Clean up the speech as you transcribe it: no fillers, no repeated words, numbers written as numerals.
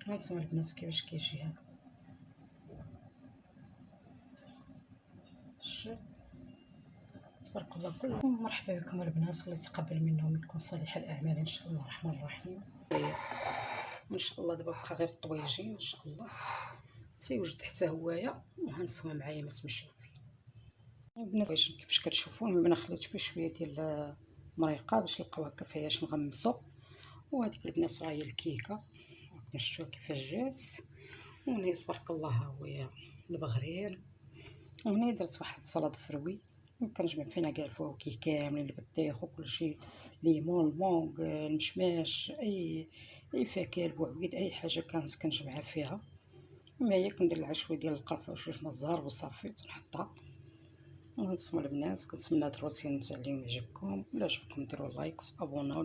غنسمع البنات كيفاش كيجيها. شوف تبارك الله كلكم. مرحبا بكم البنات، الله يتقبل منا ومنكم صالح الاعمال ان شاء الله الرحمن الرحيم. ان شاء الله دابا بقى غير الطويجين ان شاء الله تيوجد حتى هوايه وهنسوا معايا ما تمشيو فيه البنات. كيفاش كتشوفوا المهم انا خليت فيه شويه ديال المريقه باش نلقاو هكا فيهاش نغمسو. وهذيك البنات راه هي الكيكه شفتوها كيفاش جات. وهنا تبارك الله ها هو البغرير. وهنا درت واحد السلطه فروي وكنجمع فينا كاع الفواكه كاملين، البطيخ وكلشي، ليمون، المونغ، المشماش، اي فاكهه، البوعويد، اي حاجه كانت كنجمعها فيها. اما هي كندير لها شويه ديال القرفه وشويه من الزهر وصافي تنحطها. ونسمع البنات، كنتمنى هاد الروتين نتاع اليوم يعجبكم. الا عجبكم ديروا لايك وابوناو.